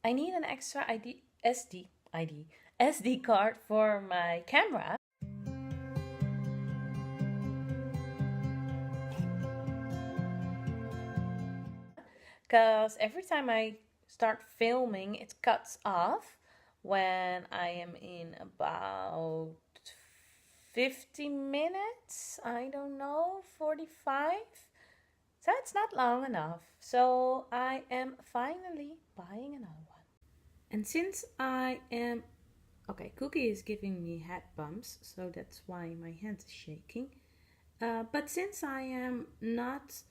I need an extra SD card for my camera. Because every time I start filming, it cuts off when I am in about 50 minutes. I don't know, 45. So it's not long enough. So I am finally buying another one. And since I am... Okay, Cookie is giving me head bumps, so that's why my hand is shaking. But since I am not...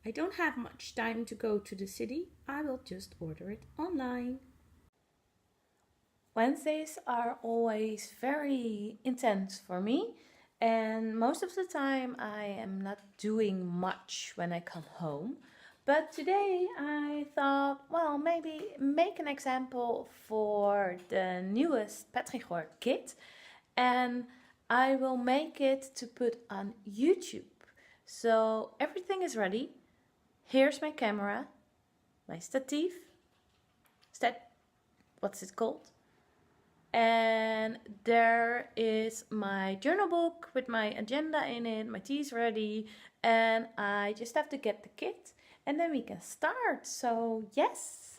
I don't have much time to go to the city, I will just order it online. Wednesdays are always very intense for me, and most of the time I am not doing much when I come home. But today I thought, well, maybe make an example for the newest Petrigor kit, and I will make it to put on YouTube. So everything is ready. Here's my camera, my stativ, what's it called? And there is my journal book with my agenda in it, my tea is ready, and I just have to get the kit and then we can start. So yes!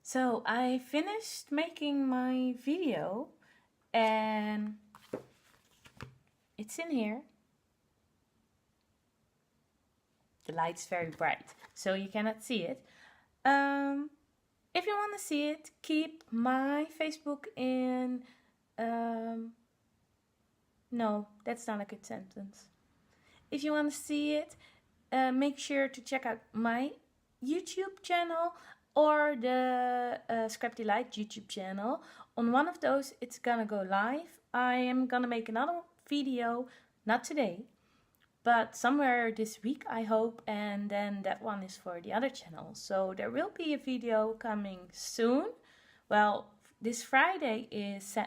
So I finished making my video and it's in here. The light's very bright, so you cannot see it. If you want to see it, keep my Facebook in... no, that's not a good sentence. If you want to see it, make sure to check out my YouTube channel or the Crafty Milou YouTube channel. On one of those it's gonna go live. I am gonna make another video, not today, but somewhere this week I hope, and then that one is for the other channel. So there will be a video coming soon. Well, this Friday is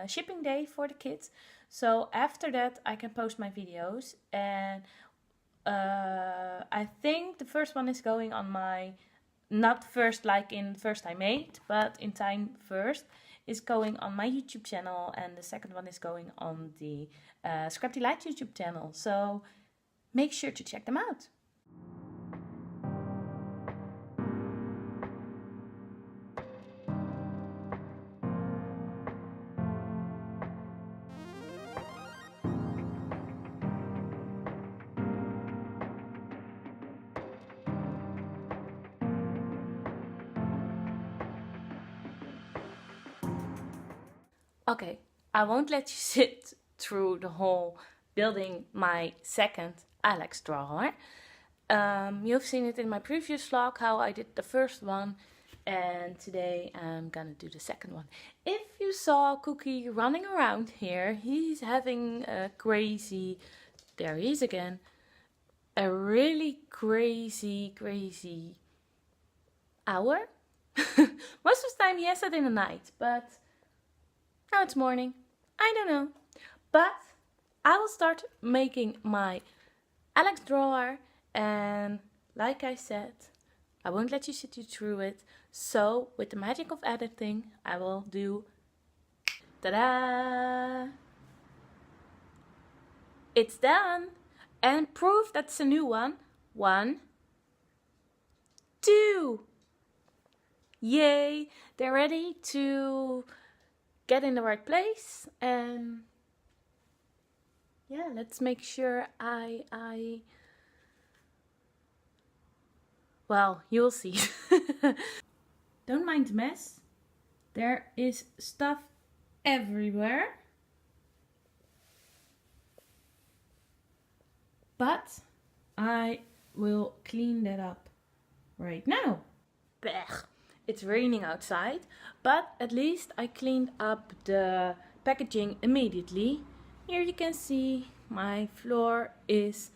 shipping day for the kids, so after that I can post my videos, and I think the first one is going on my, not first like in first I made, but in time first is going on my YouTube channel, and the second one is going on the Crafty Milou YouTube channel. So make sure to check them out. Okay, I won't let you sit through the whole building my second Alex drawer. You've seen it in my previous vlog how I did the first one, and today I'm gonna do the second one. If you saw Cookie running around here, he's having a crazy, there he is again, a really crazy hour. Most of the time he has it in the night, but now it's morning. I don't know. But I will start making my Alex drawer, and like I said, I won't let you sit you through it. So with the magic of editing, I will do ta-da! It's done! And proof that's a new one. 1, 2. Yay! They're ready to get in the right place, and yeah, let's make sure well, you will see. Don't mind the mess. There is stuff everywhere. But I will clean that up right now. Blech. It's raining outside, but at least I cleaned up the packaging immediately. Here you can see my floor is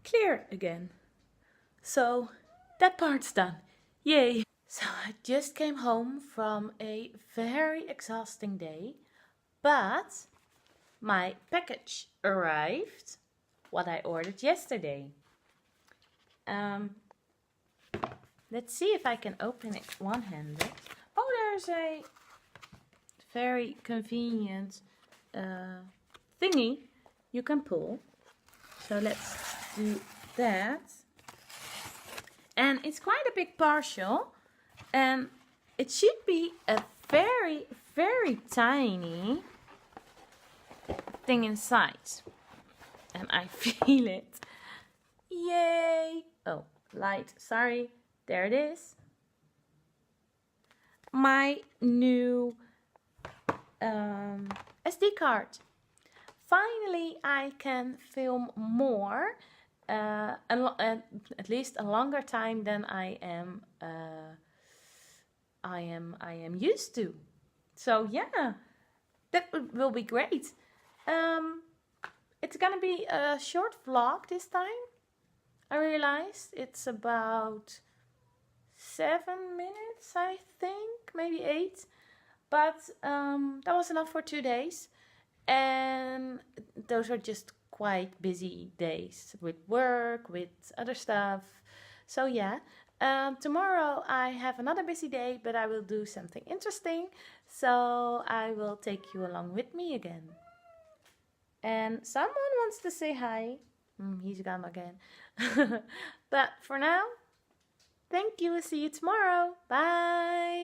clear again. So that part's done. Yay! So I just came home from a very exhausting day, but my package arrived, what I ordered yesterday. Let's see if I can open it one-handed. Oh, there's a very convenient thingy you can pull. So let's do that. And it's quite a big parcel. And it should be a very, very tiny thing inside. And I feel it. Yay! Oh, light, sorry. There it is. My new SD card. Finally, I can film more. At least a longer time than I am used to. So yeah, that will be great. It's gonna be a short vlog this time. I realized it's about 7 minutes, I think, maybe 8. But that was enough for 2 days. And those were just quite busy days with work, with other stuff. So yeah, tomorrow I have another busy day, but I will do something interesting. So I will take you along with me again. And someone wants to say hi. He's gone again. But for now, thank you. See you tomorrow. Bye.